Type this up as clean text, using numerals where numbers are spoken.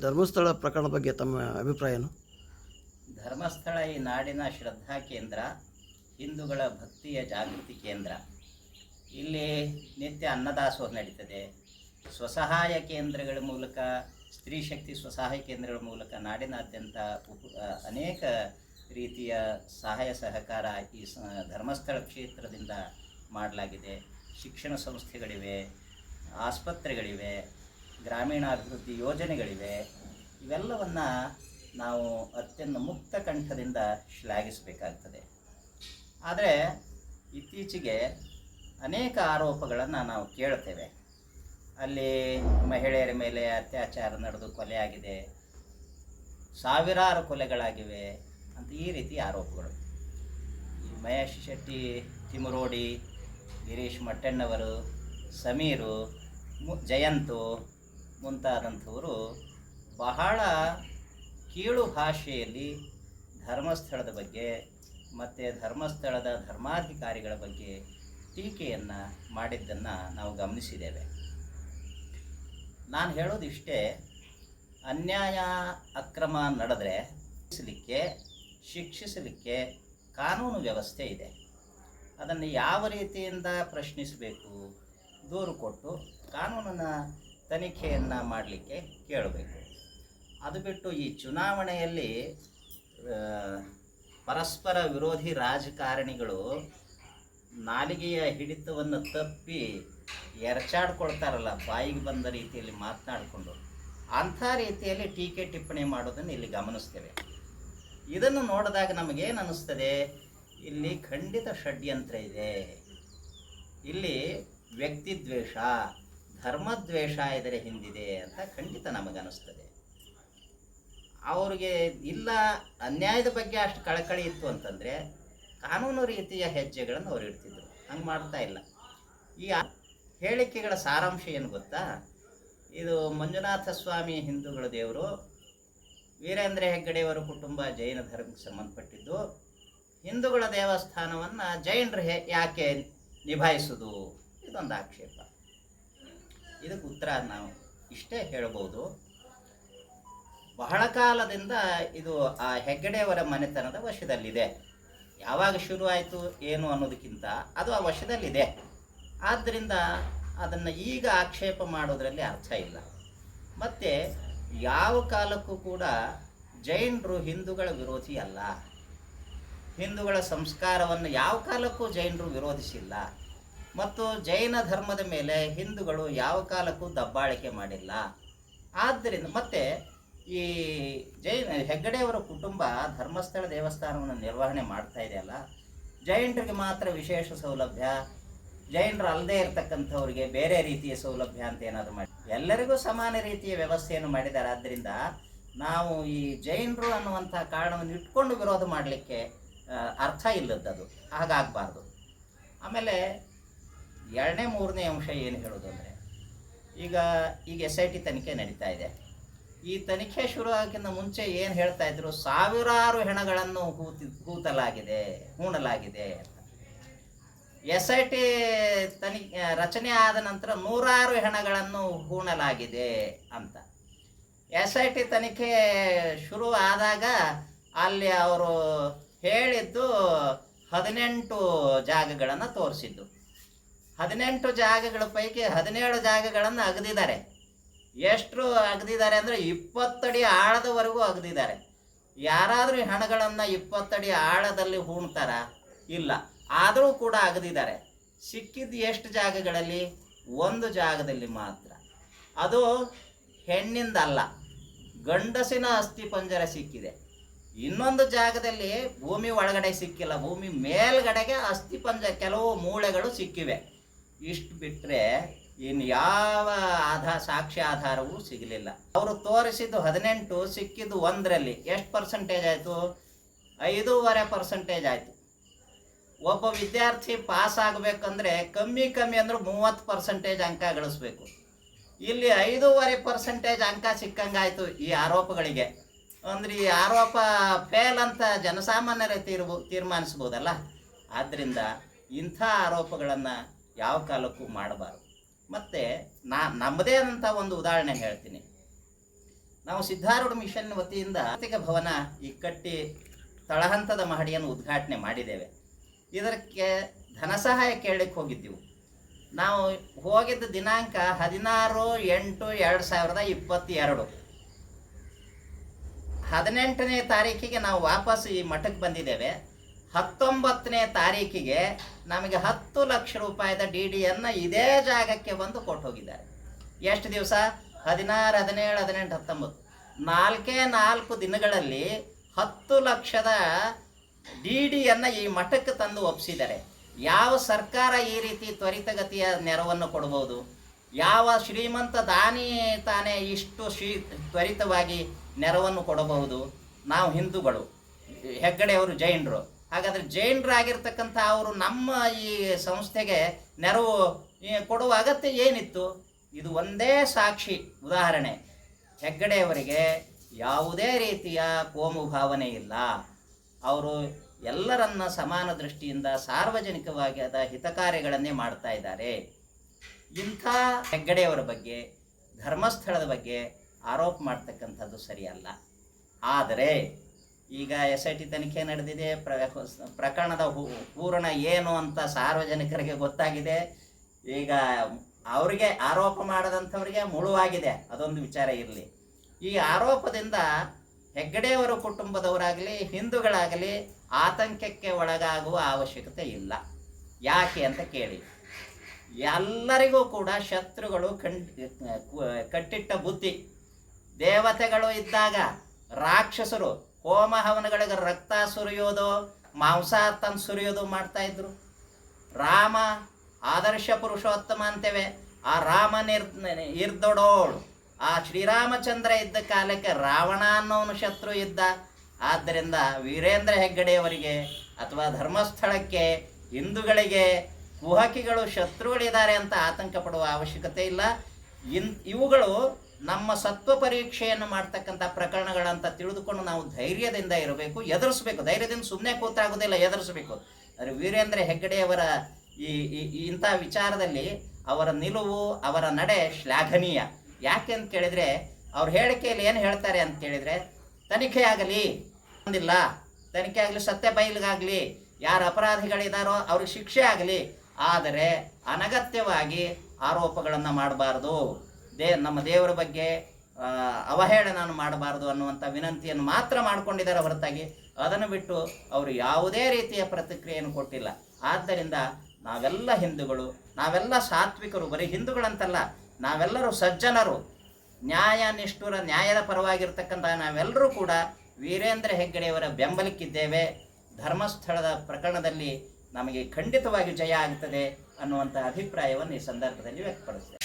ಧರ್ಮಸ್ಥಳ ಪ್ರಕರಣದ ಬಗ್ಗೆ ತಮ್ಮ ಅಭಿಪ್ರಾಯ ಏನು? ಧರ್ಮಸ್ಥಳ ಈ ನಾಡಿನ ಶ್ರದ್ಧಾ ಕೇಂದ್ರ, ಹಿಂದೂಗಳ ಭಕ್ತಿಯ ಜಾಗೃತಿ ಕೇಂದ್ರ. ಇಲ್ಲಿ ನಿತ್ಯ ಅನ್ನದಾಸೋಹ ನಡೀತದೆ. ಸ್ವಸಹಾಯ ಕೇಂದ್ರಗಳ ಮೂಲಕ, ಸ್ತ್ರೀ ಶಕ್ತಿ ಸ್ವಸಹಾಯ ಕೇಂದ್ರಗಳ ಮೂಲಕ ನಾಡಿನಾದ್ಯಂತ ಅನೇಕ ರೀತಿಯ ಸಹಾಯ ಸಹಕಾರ ಈ ಧರ್ಮಸ್ಥಳ ಕ್ಷೇತ್ರದಿಂದ ಮಾಡಲಾಗಿದೆ. ಶಿಕ್ಷಣ ಸಂಸ್ಥೆಗಳಿವೆ, ಆಸ್ಪತ್ರೆಗಳಿವೆ, ಗ್ರಾಮೀಣಾಭಿವೃದ್ಧಿ ಯೋಜನೆಗಳಿವೆ. ಇವೆಲ್ಲವನ್ನು ನಾವು ಅತ್ಯಂತ ಮುಕ್ತ ಕಂಠದಿಂದ ಶ್ಲಾಘಿಸಬೇಕಾಗ್ತದೆ. ಆದರೆ ಇತ್ತೀಚೆಗೆ ಅನೇಕ ಆರೋಪಗಳನ್ನು ನಾವು ಕೇಳ್ತೇವೆ. ಅಲ್ಲಿ ಮಹಿಳೆಯರ ಮೇಲೆ ಅತ್ಯಾಚಾರ ನಡೆದು ಕೊಲೆಯಾಗಿದೆ, ಸಾವಿರಾರು ಕೊಲೆಗಳಾಗಿವೆ ಅಂತ ಈ ರೀತಿ ಆರೋಪಗಳು. ಈ ಮಹೇಶ್ ಶೆಟ್ಟಿ, ತಿಮುರೋಡಿ, ಗಿರೀಶ್ ಮಟ್ಟಣ್ಣವರು, ಸಮೀರು, ಜಯಂತು ಮುಂತಾದಂಥವರು ಬಹಳ ಕೀಳು ಭಾಷೆಯಲ್ಲಿ ಧರ್ಮಸ್ಥಳದ ಬಗ್ಗೆ ಮತ್ತು ಧರ್ಮಸ್ಥಳದ ಧರ್ಮಾಧಿಕಾರಿಗಳ ಬಗ್ಗೆ ಟೀಕೆಯನ್ನು ಮಾಡಿದ್ದನ್ನು ನಾವು ಗಮನಿಸಿದ್ದೇವೆ. ನಾನು ಹೇಳೋದಿಷ್ಟೇ, ಅನ್ಯಾಯ ಅಕ್ರಮ ನಡೆದರೆ ಶಿಕ್ಷಿಸಲಿಕ್ಕೆ ಕಾನೂನು ವ್ಯವಸ್ಥೆ ಇದೆ. ಅದನ್ನು ಯಾವ ರೀತಿಯಿಂದ ಪ್ರಶ್ನಿಸಬೇಕು, ದೂರು ಕೊಟ್ಟು ಕಾನೂನಿನ ತನಿಖೆಯನ್ನು ಮಾಡಲಿಕ್ಕೆ ಕೇಳಬೇಕು. ಅದು ಬಿಟ್ಟು ಈ ಚುನಾವಣೆಯಲ್ಲಿ ಪರಸ್ಪರ ವಿರೋಧಿ ರಾಜಕಾರಣಿಗಳು ನಾಲಿಗೆಯ ಹಿಡಿತವನ್ನು ತಪ್ಪಿ ಎರಚಾಡ್ಕೊಳ್ತಾರಲ್ಲ, ಬಾಯಿಗೆ ಬಂದ ರೀತಿಯಲ್ಲಿ ಮಾತನಾಡಿಕೊಂಡು, ಅಂಥ ರೀತಿಯಲ್ಲಿ ಟೀಕೆ ಟಿಪ್ಪಣಿ ಮಾಡೋದನ್ನು ಇಲ್ಲಿ ಗಮನಿಸ್ತೇವೆ. ಇದನ್ನು ನೋಡಿದಾಗ ನಮಗೇನು ಅನ್ನಿಸ್ತದೆ, ಇಲ್ಲಿ ಖಂಡಿತ ಷಡ್ಯಂತ್ರ ಇದೆ. ಇಲ್ಲಿ ವ್ಯಕ್ತಿದ್ವೇಷ, ಧರ್ಮದ್ವೇಷ ಇದರ ಹಿಂದಿದೆ ಅಂತ ಖಂಡಿತ ನಮಗನ್ನಿಸ್ತದೆ. ಅವ್ರಿಗೆ ಇಲ್ಲ, ಅನ್ಯಾಯದ ಬಗ್ಗೆ ಅಷ್ಟು ಕಳಕಳಿ ಇತ್ತು ಅಂತಂದರೆ ಕಾನೂನು ರೀತಿಯ ಹೆಜ್ಜೆಗಳನ್ನು ಅವ್ರು ಇಡ್ತಿದ್ರು. ಹಂಗೆ ಮಾಡ್ತಾ ಇಲ್ಲ. ಈ ಹೇಳಿಕೆಗಳ ಸಾರಾಂಶ ಏನು ಗೊತ್ತಾ? ಇದು ಮಂಜುನಾಥ ಸ್ವಾಮಿ ಹಿಂದೂಗಳ ದೇವರು, ವೀರೇಂದ್ರ ಹೆಗ್ಗಡೆಯವರ ಕುಟುಂಬ ಜೈನ ಧರ್ಮಕ್ಕೆ ಸಂಬಂಧಪಟ್ಟಿದ್ದು. ಹಿಂದೂಗಳ ದೇವಸ್ಥಾನವನ್ನು ಜೈನರು ಯಾಕೆ ನಿಭಾಯಿಸೋದು? ಇದೊಂದು ಆಕ್ಷೇಪ. ಇದಕ್ಕೆ ಉತ್ತರ ನಾವು ಇಷ್ಟೇ ಹೇಳ್ಬೋದು. ಬಹಳ ಕಾಲದಿಂದ ಇದು ಆ ಹೆಗ್ಗಡೆಯವರ ಮನೆತನದ ವಶದಲ್ಲಿದೆ. ಯಾವಾಗ ಶುರು ಆಯಿತು ಏನು ಅನ್ನೋದಕ್ಕಿಂತ ಅದು ಆ ವಶದಲ್ಲಿದೆ. ಆದ್ದರಿಂದ ಅದನ್ನು ಈಗ ಆಕ್ಷೇಪ ಮಾಡೋದರಲ್ಲಿ ಅರ್ಥ ಇಲ್ಲ. ಮತ್ತು ಯಾವ ಕಾಲಕ್ಕೂ ಕೂಡ ಜೈನರು ಹಿಂದೂಗಳ ವಿರೋಧಿ ಅಲ್ಲ. ಹಿಂದೂಗಳ ಸಂಸ್ಕಾರವನ್ನು ಯಾವ ಕಾಲಕ್ಕೂ ಜೈನರು ವಿರೋಧಿಸಿಲ್ಲ. ಮತ್ತು ಜೈನ ಧರ್ಮದ ಮೇಲೆ ಹಿಂದೂಗಳು ಯಾವ ಕಾಲಕ್ಕೂ ದಬ್ಬಾಳಿಕೆ ಮಾಡಿಲ್ಲ. ಆದ್ದರಿಂದ ಮತ್ತೆ ಈ ಹೆಗ್ಗಡೆಯವರ ಕುಟುಂಬ ಧರ್ಮಸ್ಥಳ ದೇವಸ್ಥಾನವನ್ನು ನಿರ್ವಹಣೆ ಮಾಡ್ತಾ ಇದೆಯಲ್ಲ, ಜೈನರಿಗೆ ಮಾತ್ರ ವಿಶೇಷ ಸೌಲಭ್ಯ, ಜೈನರು ಅಲ್ಲದೆ ಇರತಕ್ಕಂಥವ್ರಿಗೆ ಬೇರೆ ರೀತಿಯ ಸೌಲಭ್ಯ ಅಂತ ಏನಾದರೂ ಮಾಡಿ ಎಲ್ಲರಿಗೂ ಸಮಾನ ರೀತಿಯ ವ್ಯವಸ್ಥೆಯನ್ನು ಮಾಡಿದ್ದಾರೆ. ಆದ್ದರಿಂದ ನಾವು ಈ ಜೈನರು ಅನ್ನುವಂಥ ಕಾರಣವನ್ನು ಇಟ್ಕೊಂಡು ವಿರೋಧ ಮಾಡಲಿಕ್ಕೆ ಅರ್ಥ ಇಲ್ಲದ್ದದು, ಹಾಗಾಗಬಾರ್ದು. ಆಮೇಲೆ ಎರಡನೇ ಮೂರನೇ ಅಂಶ ಏನು ಹೇಳೋದು ಅಂದರೆ, ಈಗ SIT ತನಿಖೆ ನಡೀತಾ ಇದೆ. ಈ ತನಿಖೆ ಶುರು ಆಗೋಕ್ಕಿಂತ ಮುಂಚೆ ಏನು ಹೇಳ್ತಾ ಇದ್ರು, ಸಾವಿರಾರು ಹೆಣಗಳನ್ನು ಹೂಣಲಾಗಿದೆ ಅಂತ. SIT ರಚನೆ ಆದ ನಂತರ ನೂರಾರು ಹೆಣಗಳನ್ನು ಹೂಣಲಾಗಿದೆ ಅಂತ. SIT ತನಿಖೆ ಶುರು ಆದಾಗ ಅಲ್ಲಿ ಅವರು ಹೇಳಿದ್ದು 18 ಜಾಗಗಳನ್ನು ತೋರಿಸಿದ್ದು. 18 ಜಾಗಗಳ ಪೈಕಿ 17 ಜಾಗಗಳನ್ನು ಅಗದಿದ್ದಾರೆ. ಎಷ್ಟು ಅಗದಿದ್ದಾರೆ ಅಂದರೆ 20 ಅಡಿ ಆಳದವರೆಗೂ ಅಗದಿದ್ದಾರೆ. ಯಾರಾದರೂ ಹೆಣಗಳನ್ನು 20 ಅಡಿ ಆಳದಲ್ಲಿ ಹೂಣ್ತಾರ? ಇಲ್ಲ. ಆದರೂ ಕೂಡ ಅಗದಿದ್ದಾರೆ. ಸಿಕ್ಕಿದ್ದು ಎಷ್ಟು ಜಾಗಗಳಲ್ಲಿ? 1 ಜಾಗದಲ್ಲಿ ಮಾತ್ರ. ಅದು ಹೆಣ್ಣಿಂದಲ್ಲ, ಗಂಡಸಿನ ಅಸ್ಥಿಪಂಜರ ಸಿಕ್ಕಿದೆ. ಇನ್ನೊಂದು ಜಾಗದಲ್ಲಿ ಭೂಮಿ ಒಳಗಡೆ ಸಿಕ್ಕಿಲ್ಲ, ಭೂಮಿ ಮೇಲ್ಗಡೆಗೆ ಅಸ್ಥಿಪಂಜರ ಕೆಲವು ಮೂಳೆಗಳು ಸಿಕ್ಕಿವೆ. ಇಷ್ಟು ಬಿಟ್ಟರೆ ಇನ್ನು ಯಾವ ಸಾಕ್ಷ್ಯ ಆಧಾರವೂ ಸಿಗಲಿಲ್ಲ. ಅವರು ತೋರಿಸಿದ್ದು 18, ಸಿಕ್ಕಿದ್ದು 1ರಲ್ಲಿ ಎಷ್ಟು ಪರ್ಸೆಂಟೇಜ್ ಆಯಿತು? 5.5% ಆಯಿತು. ಒಬ್ಬ ವಿದ್ಯಾರ್ಥಿ ಪಾಸ್ ಆಗಬೇಕಂದ್ರೆ ಕಮ್ಮಿ ಅಂದ್ರೆ 30% ಅಂಕ ಗಳಿಸ್ಬೇಕು. ಇಲ್ಲಿ 5.5% ಅಂಕ ಸಿಕ್ಕಂಗಾಯಿತು ಈ ಆರೋಪಗಳಿಗೆ. ಅಂದರೆ ಈ ಆರೋಪ ಫೇಲ್ ಅಂತ ಜನಸಾಮಾನ್ಯರೇ ತೀರ್ಮಾನಿಸ್ಬೋದಲ್ಲ. ಆದ್ದರಿಂದ ಇಂಥ ಆರೋಪಗಳನ್ನು ಯಾವ ಕಾಲಕ್ಕೂ ಮಾಡಬಾರ್ದು. ಮತ್ತು ನಮ್ಮದೇ ಆದಂಥ ಒಂದು ಉದಾಹರಣೆ ಹೇಳ್ತೀನಿ. ನಾವು ಸಿದ್ಧಾರೂಢ ಮಿಷನ್ ವತಿಯಿಂದ ಆರ್ಥಿಕ ಭವನ ಈ ಕಟ್ಟಿ ತಳಹಂತದ ಮಹಡಿಯನ್ನು ಉದ್ಘಾಟನೆ ಮಾಡಿದ್ದೇವೆ. ಇದಕ್ಕೆ ಧನ ಸಹಾಯ ಕೇಳಲಿಕ್ಕೆ ಹೋಗಿದ್ದೆವು. ನಾವು ಹೋಗಿದ್ದ ದಿನಾಂಕ 16/8/2022. 18ನೇ ತಾರೀಕಿಗೆ ನಾವು ವಾಪಸ್ ಈ ಮಠಕ್ಕೆ ಬಂದಿದ್ದೇವೆ. 19ನೇ ತಾರೀಕಿಗೆ ನಮಗೆ 10 ಲಕ್ಷ ರೂಪಾಯಿದ DDಯನ್ನು ಇದೇ ಜಾಗಕ್ಕೆ ಬಂದು ಕೊಟ್ಟು ಹೋಗಿದ್ದಾರೆ. ಎಷ್ಟು ದಿವಸ? 16, 17, 18, 19 4 ದಿನಗಳಲ್ಲಿ 10 ಲಕ್ಷದ DDಯನ್ನು ಈ ಮಠಕ್ಕೆ ತಂದು ಒಪ್ಪಿಸಿದ್ದಾರೆ. ಯಾವ ಸರ್ಕಾರ ಈ ರೀತಿ ತ್ವರಿತಗತಿಯ ನೆರವನ್ನು ಕೊಡಬಹುದು? ಯಾವ ಶ್ರೀಮಂತ ದಾನಿ ತಾನೇ ಇಷ್ಟು ತ್ವರಿತವಾಗಿ ನೆರವನ್ನು ಕೊಡಬಹುದು? ನಾವು ಹಿಂದೂಗಳು, ಹೆಗ್ಗಡೆಯವರು ಜೈನರು. ಹಾಗಾದರೆ ಜೈನರಾಗಿರ್ತಕ್ಕಂಥ ಅವರು ನಮ್ಮ ಈ ಸಂಸ್ಥೆಗೆ ನೆರವು ಕೊಡುವ ಅಗತ್ಯ ಏನಿತ್ತು? ಇದು ಒಂದೇ ಸಾಕ್ಷಿ ಉದಾಹರಣೆ. ಹೆಗ್ಗಡೆಯವರಿಗೆ ಯಾವುದೇ ರೀತಿಯ ಕೋಮು ಭಾವನೆ ಇಲ್ಲ. ಅವರು ಎಲ್ಲರನ್ನ ಸಮಾನ ದೃಷ್ಟಿಯಿಂದ ಸಾರ್ವಜನಿಕವಾಗಿ ಹಿತ ಕಾರ್ಯಗಳನ್ನೇ ಮಾಡ್ತಾ ಇದ್ದಾರೆ. ಇಂಥ ಹೆಗ್ಗಡೆಯವರ ಬಗ್ಗೆ, ಧರ್ಮಸ್ಥಳದ ಬಗ್ಗೆ ಆರೋಪ ಮಾಡ್ತಕ್ಕಂಥದ್ದು ಸರಿಯಲ್ಲ. ಆದರೆ ಈಗ SIT ತನಿಖೆ ನಡೆದಿದೆ. ಪ್ರಕರಣದ ಪೂರ್ಣ ಏನು ಅಂತ ಸಾರ್ವಜನಿಕರಿಗೆ ಗೊತ್ತಾಗಿದೆ. ಈಗ ಅವರಿಗೆ ಆರೋಪ ಮಾಡದಂಥವರಿಗೆ ಮುಳುವಾಗಿದೆ. ಅದೊಂದು ವಿಚಾರ ಇರಲಿ. ಈ ಆರೋಪದಿಂದ ಹೆಗ್ಗಡೆಯವರ ಕುಟುಂಬದವರಾಗಲಿ ಹಿಂದೂಗಳಾಗಲಿ ಆತಂಕಕ್ಕೆ ಒಳಗಾಗುವ ಅವಶ್ಯಕತೆ ಇಲ್ಲ. ಯಾಕೆ ಅಂತ ಕೇಳಿ. ಎಲ್ಲರಿಗೂ ಕೂಡ ಶತ್ರುಗಳು ಕಟ್ಟಿಟ್ಟ ಬುದ್ಧಿ. ದೇವತೆಗಳು ಇದ್ದಾಗ ರಾಕ್ಷಸರು ಹೋಮ ಹವನಗಳಿಗೆ ರಕ್ತ ಸುರಿಯೋದು, ಮಾಂಸ ತಂದು ಸುರಿಯೋದು ಮಾಡ್ತಾ ಇದ್ರು. ರಾಮ ಆದರ್ಶ ಪುರುಷೋತ್ತಮ ಅಂತೇವೆ. ಆ ರಾಮ ಇರ್ದೊಡೋಳು. ಆ ಶ್ರೀರಾಮಚಂದ್ರ ಇದ್ದ ಕಾಲಕ್ಕೆ ರಾವಣ ಅನ್ನೋನು ಶತ್ರು ಇದ್ದ. ಆದ್ದರಿಂದ ವೀರೇಂದ್ರ ಹೆಗ್ಗಡೆಯವರಿಗೆ ಅಥವಾ ಧರ್ಮಸ್ಥಳಕ್ಕೆ, ಹಿಂದೂಗಳಿಗೆ ಕುಹಕಿಗಳು ಶತ್ರುಗಳಿದ್ದಾರೆ ಅಂತ ಆತಂಕ ಪಡುವ ಅವಶ್ಯಕತೆ ಇಲ್ಲ. ಇವುಗಳು ನಮ್ಮ ಸತ್ವ ಪರೀಕ್ಷೆಯನ್ನು ಮಾಡ್ತಕ್ಕಂಥ ಪ್ರಕರಣಗಳಂತ ತಿಳಿದುಕೊಂಡು ನಾವು ಧೈರ್ಯದಿಂದ ಇರಬೇಕು, ಎದುರಿಸಬೇಕು. ಧೈರ್ಯದಿಂದ ಸುಮ್ಮನೆ ಕೂತಾಗೋದಿಲ್ಲ, ಎದುರಿಸಬೇಕು. ಆದರೆ ವೀರೇಂದ್ರ ಹೆಗ್ಗಡೆಯವರ ಇಂಥ ವಿಚಾರದಲ್ಲಿ ಅವರ ನಿಲುವು, ಅವರ ನಡೆ ಶ್ಲಾಘನೀಯ. ಯಾಕೆ ಅಂತ ಕೇಳಿದರೆ, ಅವ್ರ ಹೇಳಿಕೆಯಲ್ಲಿ ಏನು ಹೇಳ್ತಾರೆ ಅಂತ ಕೇಳಿದರೆ, ತನಿಖೆ ಆಗಲಿ ಅಂದಿಲ್ಲ, ತನಿಖೆ ಆಗಲಿ, ಸತ್ಯ ಬಯಲಿಗಾಗಲಿ, ಯಾರು ಅಪರಾಧಿಗಳಿದ್ದಾರೋ ಅವ್ರಿಗೆ ಶಿಕ್ಷೆ ಆಗಲಿ, ಆದರೆ ಅನಗತ್ಯವಾಗಿ ಆರೋಪಗಳನ್ನು ಮಾಡಬಾರ್ದು, ನಮ್ಮ ದೇವರ ಬಗ್ಗೆ ಅವಹೇಳನ ಮಾಡಬಾರ್ದು ಅನ್ನುವಂಥ ವಿನಂತಿಯನ್ನು ಮಾತ್ರ ಮಾಡಿಕೊಂಡಿದ್ದಾರೆ ಹೊರತಾಗಿ ಅದನ್ನು ಬಿಟ್ಟು ಅವರು ಯಾವುದೇ ರೀತಿಯ ಪ್ರತಿಕ್ರಿಯೆಯನ್ನು ಕೊಟ್ಟಿಲ್ಲ. ಆದ್ದರಿಂದ ನಾವೆಲ್ಲ ಹಿಂದೂಗಳು, ನಾವೆಲ್ಲ ಸಾತ್ವಿಕರು. ಬರೀ ಹಿಂದೂಗಳಂತಲ್ಲ, ನಾವೆಲ್ಲರೂ ಸಜ್ಜನರು, ನ್ಯಾಯ ನಿಷ್ಠುರ, ನ್ಯಾಯದ ಪರವಾಗಿರ್ತಕ್ಕಂಥ ನಾವೆಲ್ಲರೂ ಕೂಡ ವೀರೇಂದ್ರ ಹೆಗ್ಗಡೆಯವರ ಬೆಂಬಲಕ್ಕಿದ್ದೇವೆ. ಧರ್ಮಸ್ಥಳದ ಪ್ರಕರಣದಲ್ಲಿ ನಮಗೆ ಖಂಡಿತವಾಗಿ ಜಯ ಆಗ್ತದೆ ಅನ್ನುವಂಥ ಅಭಿಪ್ರಾಯವನ್ನು ಈ ಸಂದರ್ಭದಲ್ಲಿ ವ್ಯಕ್ತಪಡಿಸ್ತೇವೆ.